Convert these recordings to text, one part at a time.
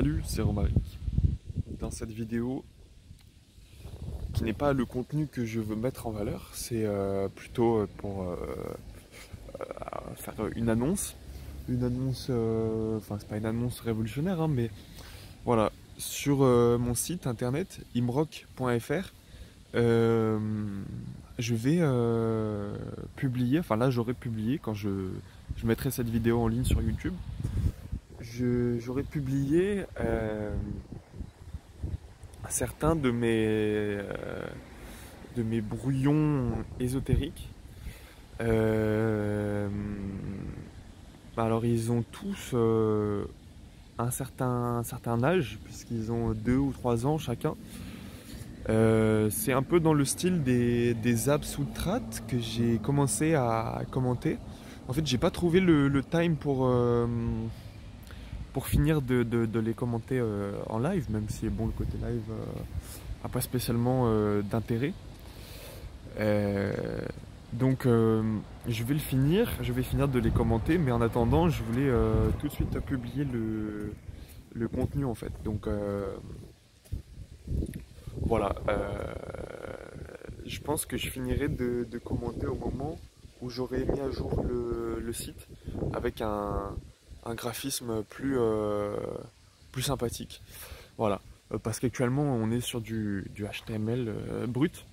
Salut, c'est Romaric. Dans cette vidéo, qui n'est pas le contenu que je veux mettre en valeur, c'est plutôt pour faire une annonce. Une annonce, enfin c'est pas une annonce révolutionnaire, hein, mais voilà, sur mon site internet imrock.fr, euh, je vais publier, enfin là j'aurais publié quand je mettrai cette vidéo en ligne sur YouTube, j'aurais publié certains de mes brouillons ésotériques. Euh, alors ils ont tous un certain âge, puisqu'ils ont 2 ou 3 ans chacun. C'est un peu dans le style des Absutrat que j'ai commencé à commenter. En fait, j'ai pas trouvé le time pour finir de les commenter en live, même si bon, le côté live a pas spécialement d'intérêt. Donc je vais je vais finir de les commenter, mais en attendant, je voulais tout de suite publier le contenu en fait. Donc voilà, je pense que je finirai de commenter au moment où j'aurai mis à jour le site avec un graphisme plus sympathique. Voilà. Parce qu'actuellement on est sur du HTML brut.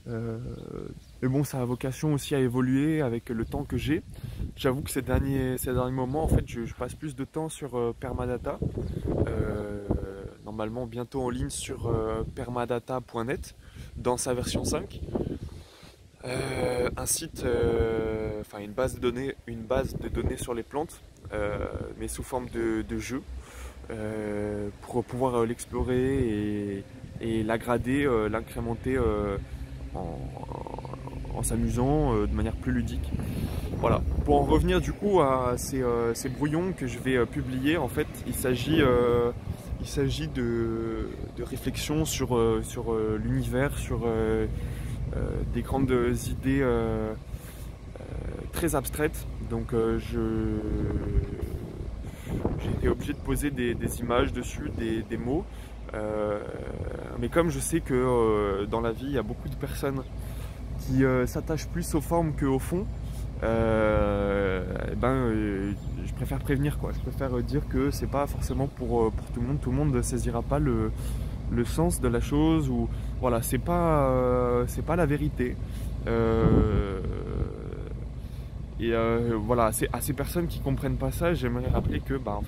Mais bon, ça a vocation aussi à évoluer avec le temps que j'ai. J'avoue que ces derniers moments, en fait, je passe plus de temps sur Permadata. Normalement, bientôt en ligne sur permadata.net dans sa version 5. Un site, enfin une base de données sur les plantes, mais sous forme de jeu, pour pouvoir l'explorer et l'agrader, l'incrémenter en, en s'amusant de manière plus ludique. Voilà. Pour en revenir du coup à ces brouillons que je vais publier, en fait, il s'agit de réflexions sur l'univers, sur des grandes idées très abstraites. Donc j'ai été obligé de poser des images dessus, des mots. Mais comme je sais que dans la vie, il y a beaucoup de personnes qui s'attachent plus aux formes qu'au fond, je préfère prévenir quoi. Je préfère dire que c'est pas forcément pour tout le monde ne saisira pas le sens de la chose, ou voilà, c'est pas la vérité. Voilà, à ces personnes qui comprennent pas ça, j'aimerais rappeler que en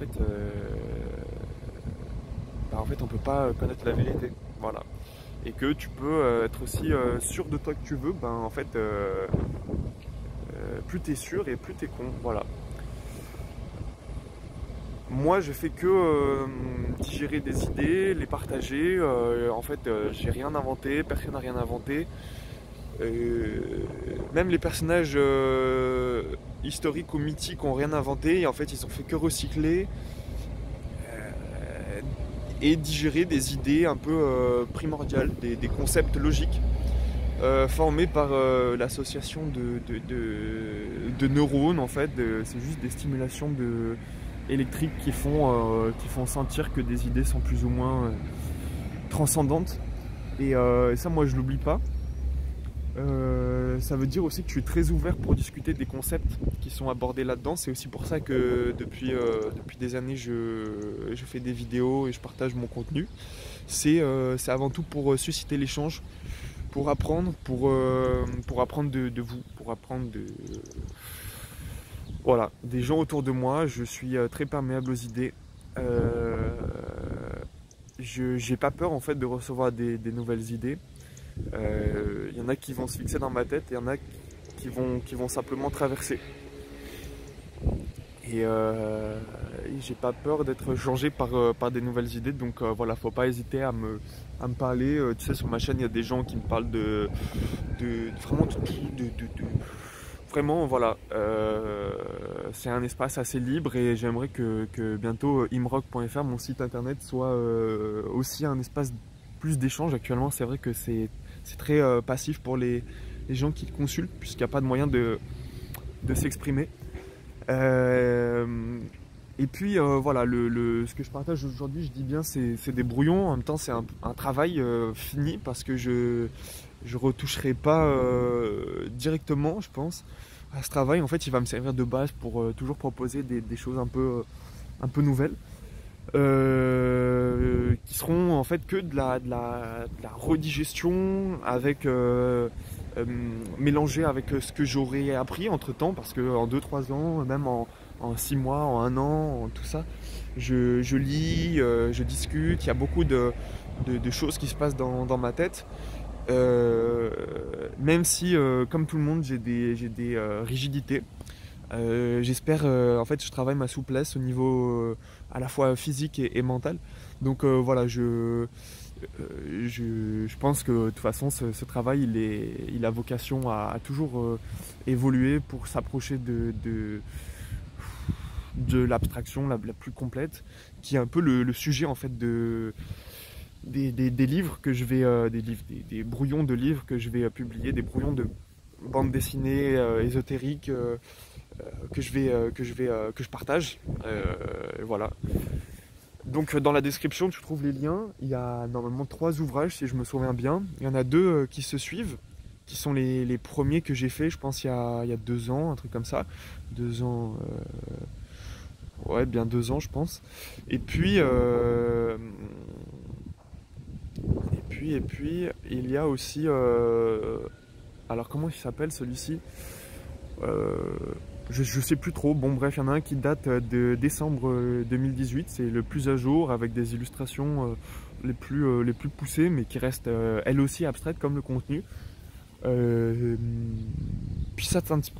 fait on peut pas connaître la vérité. Voilà. Et que tu peux être aussi sûr de toi que tu veux, en fait plus t'es sûr et plus t'es con. Voilà. Moi je fais que digérer des idées, les partager. En fait j'ai rien inventé, personne n'a rien inventé. Même les personnages historiques ou mythiques ont rien inventé, et en fait ils ont fait que recycler et digérer des idées un peu primordiales, des concepts logiques formés par l'association de neurones. En fait, c'est juste des stimulations électriques qui font sentir que des idées sont plus ou moins transcendantes. Et ça, moi, je l'oublie pas. Ça veut dire aussi que je suis très ouvert pour discuter des concepts qui sont abordés là-dedans. C'est aussi pour ça que depuis des années je fais des vidéos et je partage mon contenu. C'est avant tout pour susciter l'échange, pour apprendre, pour apprendre de vous, pour apprendre voilà, des gens autour de moi. Je suis très perméable aux idées. J'ai pas peur en fait de recevoir des nouvelles idées. Y en a qui vont se fixer dans ma tête, et il y en a qui vont simplement traverser. Et j'ai pas peur d'être changé par des nouvelles idées. Donc voilà, faut pas hésiter à me parler. Tu sais, sur ma chaîne, il y a des gens qui me parlent vraiment de tout. Vraiment, voilà. C'est un espace assez libre, et j'aimerais que bientôt imrock.fr, mon site internet, soit aussi un espace plus d'échange. Actuellement, c'est vrai que c'est très passif pour les gens qui le consultent, puisqu'il n'y a pas de moyen de s'exprimer. Et puis voilà, ce que je partage aujourd'hui, je dis bien, c'est des brouillons. En même temps, c'est un travail fini parce que je retoucherai pas directement, je pense, à ce travail. En fait, il va me servir de base pour toujours proposer des choses un peu nouvelles. Qui seront en fait que de la redigestion avec mélangé avec ce que j'aurais appris entre temps, parce que en 2 3 ans, même en 6 mois, en 1 an, en tout ça, je lis, je discute, il y a beaucoup de choses qui se passent dans ma tête. Même si, comme tout le monde, j'ai des rigidités. J'espère, en fait, je travaille ma souplesse au niveau à la fois physique et mental. Donc voilà, je pense que de toute façon, ce travail, il a vocation à toujours évoluer pour s'approcher de l'abstraction la plus complète, qui est un peu le sujet en fait des livres que je vais, des brouillons de livres que je vais publier, des brouillons de bandes dessinées ésotériques que je partage. Voilà. Donc dans la description tu trouves les liens. Il y a normalement 3 ouvrages si je me souviens bien. Il y en a 2 qui se suivent, qui sont les premiers que j'ai fait, je pense il y a 2 ans, un truc comme ça. 2 ans, ouais, bien 2 ans je pense. Et puis il y a aussi alors comment il s'appelle celui-ci? Je sais plus trop. Bon bref, il y en a un qui date de décembre 2018, c'est le plus à jour avec des illustrations les plus poussées, mais qui restent elles aussi abstraites comme le contenu. Puis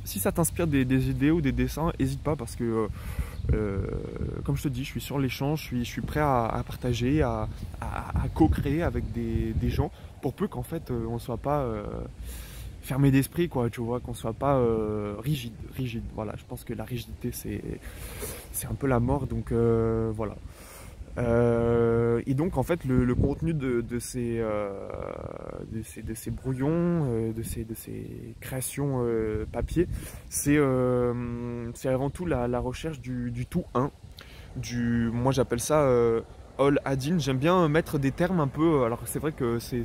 si ça t'inspire des idées ou des dessins, n'hésite pas, parce que comme je te dis, je suis sur l'échange, je suis prêt à partager, à co-créer avec des gens, pour peu qu'en fait on soit pas fermé d'esprit, quoi, tu vois, qu'on soit pas rigide. Voilà, je pense que la rigidité c'est un peu la mort, donc voilà. Et donc en fait le contenu de ces brouillons, de ces créations papier, c'est avant tout la recherche du tout un, moi j'appelle ça all add-in. J'aime bien mettre des termes un peu, alors c'est vrai que ces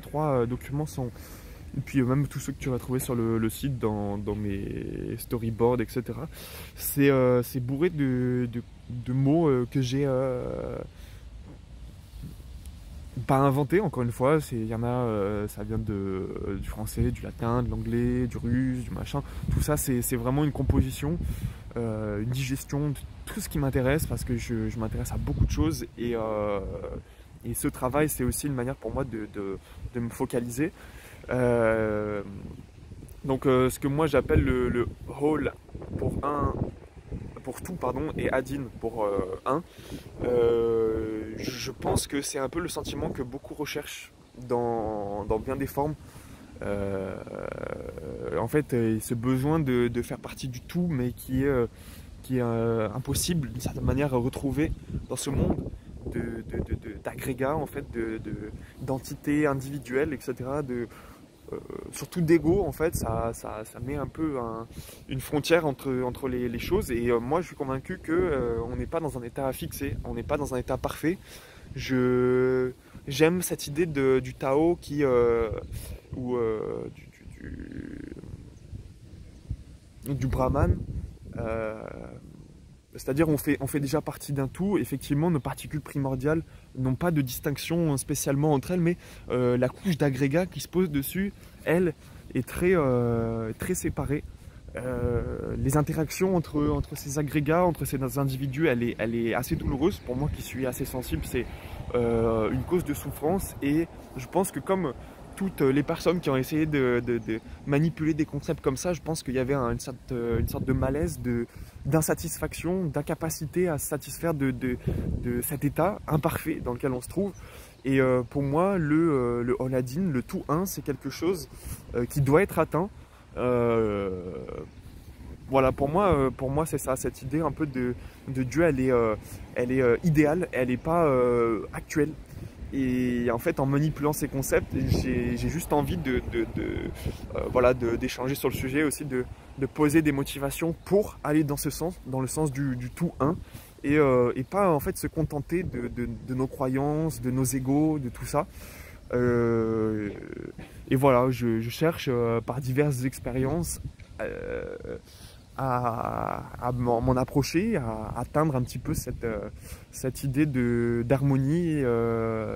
3 documents sont, et puis même tous ceux que tu vas trouver sur le site, dans mes storyboards, etc. C'est bourré de mots que j'ai pas inventés, encore une fois. Il y en a, ça vient du français, du latin, de l'anglais, du russe, du machin. Tout ça, c'est vraiment une composition, une digestion de tout ce qui m'intéresse, parce que je m'intéresse à beaucoup de choses. Et ce travail, c'est aussi une manière pour moi de me focaliser. Donc ce que moi j'appelle le whole pour tout, pardon, et add-in pour un, je pense que c'est un peu le sentiment que beaucoup recherchent dans bien des formes. En fait, ce besoin de faire partie du tout, mais qui est impossible d'une certaine manière à retrouver dans ce monde d'agrégats, en fait, d'entités individuelles, etc. Surtout d'ego, en fait, ça met un peu une frontière entre les choses. Et moi je suis convaincu que on n'est pas dans un état fixé, on n'est pas dans un état parfait. J'aime cette idée du Tao ou du Brahman. C'est-à-dire on fait déjà partie d'un tout. Effectivement, nos particules primordiales n'ont pas de distinction spécialement entre elles, mais la couche d'agrégat qui se pose dessus, elle, est très séparée. Les interactions entre ces agrégats, entre ces individus, elle est assez douloureuse. Pour moi qui suis assez sensible, c'est une cause de souffrance. Et je pense que comme toutes les personnes qui ont essayé de manipuler des concepts comme ça, je pense qu'il y avait une sorte de malaise, d'insatisfaction, d'incapacité à se satisfaire de cet état imparfait dans lequel on se trouve. Et pour moi, le All-Add-in, le tout un, c'est quelque chose qui doit être atteint. Voilà, pour moi c'est ça, cette idée un peu de Dieu, elle est idéale, elle n'est pas actuelle. Et en fait, en manipulant ces concepts, j'ai juste envie voilà, d'échanger sur le sujet, aussi de poser des motivations pour aller dans ce sens, dans le sens du tout un, et pas en fait se contenter de nos croyances, de nos égos, de tout ça. Et voilà, je cherche par diverses expériences à m'en approcher, à atteindre un petit peu cette idée d'harmonie,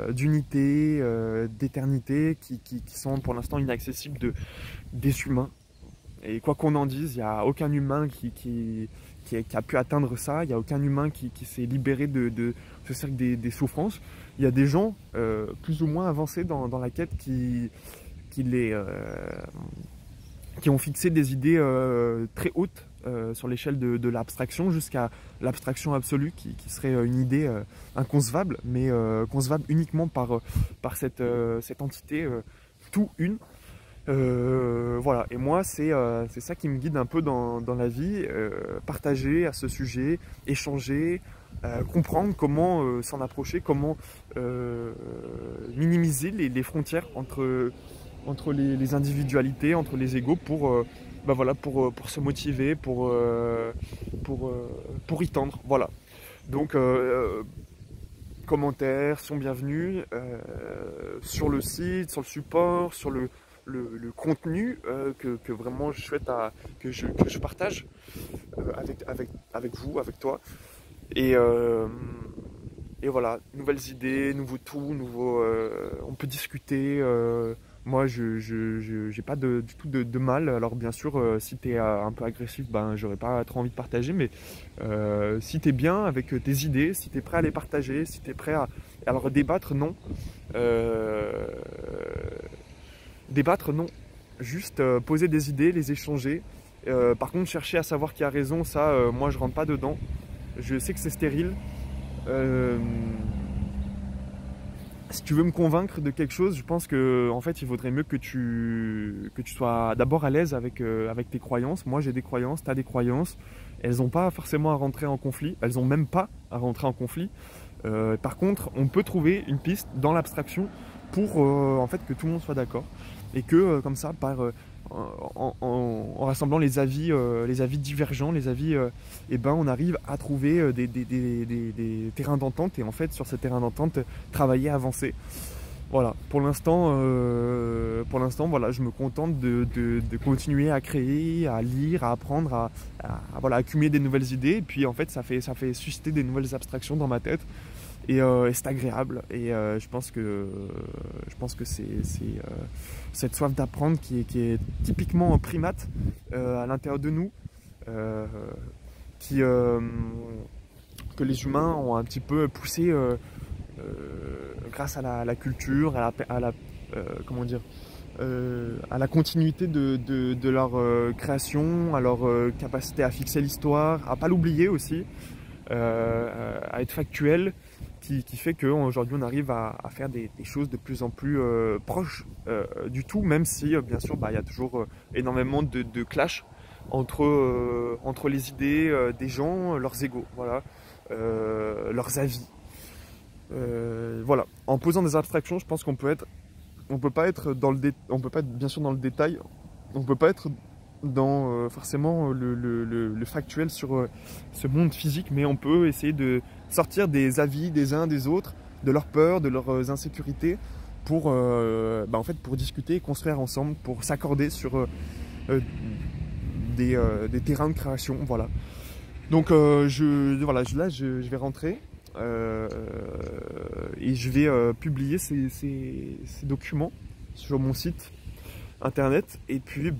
d'unité, d'éternité qui sont pour l'instant inaccessibles des humains. Et quoi qu'on en dise, il n'y a aucun humain qui a pu atteindre ça, il n'y a aucun humain qui s'est libéré de ce cercle des souffrances. Il y a des gens plus ou moins avancés dans la quête qui ont fixé des idées très hautes sur l'échelle de l'abstraction jusqu'à l'abstraction absolue qui serait une idée inconcevable, mais concevable uniquement par cette entité tout une. Voilà, et moi c'est ça qui me guide un peu dans la vie, partager à ce sujet, échanger, comprendre comment s'en approcher, comment minimiser les frontières entre les individualités, entre les égos bah voilà, pour se motiver, pour y tendre. Voilà. Donc commentaires sont bienvenus sur le site, sur le support, sur le contenu que vraiment je souhaite que je partage avec vous, avec toi. Et voilà, nouvelles idées, nouveaux tout, on peut discuter. Moi, je n'ai pas du tout de mal. Alors bien sûr, si tu es un peu agressif, ben, j'aurais pas trop envie de partager. Mais si tu es bien avec tes idées, si tu es prêt à les partager, si tu es prêt à alors débattre, non. Débattre, non. Juste poser des idées, les échanger. Par contre, chercher à savoir qui a raison, ça, moi, je rentre pas dedans. Je sais que c'est stérile. Si tu veux me convaincre de quelque chose, je pense que en fait, il vaudrait mieux que tu sois d'abord à l'aise avec tes croyances. Moi, j'ai des croyances, tu as des croyances. Elles n'ont pas forcément à rentrer en conflit. Elles n'ont même pas à rentrer en conflit. Par contre, on peut trouver une piste dans l'abstraction pour en fait que tout le monde soit d'accord. Et que comme ça, en rassemblant les avis divergents, les avis, et ben on arrive à trouver des terrains d'entente et en fait sur ces terrains d'entente travailler, avancer. Voilà, pour l'instant voilà, je me contente de continuer à créer, à lire, à apprendre, voilà, accumuler des nouvelles idées, et puis en fait ça fait susciter des nouvelles abstractions dans ma tête. Et c'est agréable, et je pense que c'est cette soif d'apprendre qui est typiquement primate à l'intérieur de nous, que les humains ont un petit peu poussé grâce à la culture, comment dire, à la continuité de leur création, à leur capacité à fixer l'histoire, à pas l'oublier aussi, à être factuel. Qui fait qu'aujourd'hui on arrive à faire des choses de plus en plus proches du tout, même si bien sûr il y a toujours énormément de clash entre les idées des gens, leurs égos, voilà, leurs avis. Voilà. En posant des abstractions, je pense on peut pas être bien sûr dans le détail, on peut pas être dans forcément le factuel sur ce monde physique, mais on peut essayer de sortir des avis des uns des autres, de leurs peurs, de leurs insécurités, pour en fait pour discuter et construire ensemble, pour s'accorder sur des terrains de création. Voilà. Donc là je vais rentrer et je vais publier ces documents sur mon site internet, et puis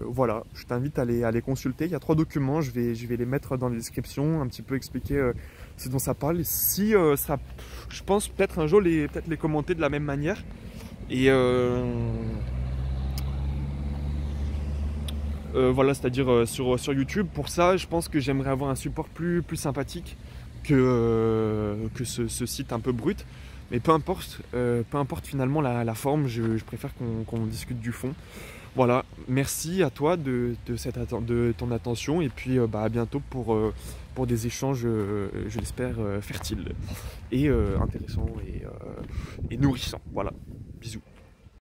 voilà, je t'invite à les consulter. Il y a 3 documents, je vais les mettre dans la description, un petit peu expliquer ce dont ça parle. Et si je pense peut-être un jour peut-être les commenter de la même manière, et voilà, c'est-à-dire sur YouTube. Pour ça, je pense que j'aimerais avoir un support plus sympathique que ce site un peu brut. Mais peu importe finalement la forme, je préfère qu'on discute du fond. Voilà, merci à toi de ton attention et puis bah, à bientôt pour des échanges, je l'espère, fertiles et intéressants et nourrissants. Voilà, bisous.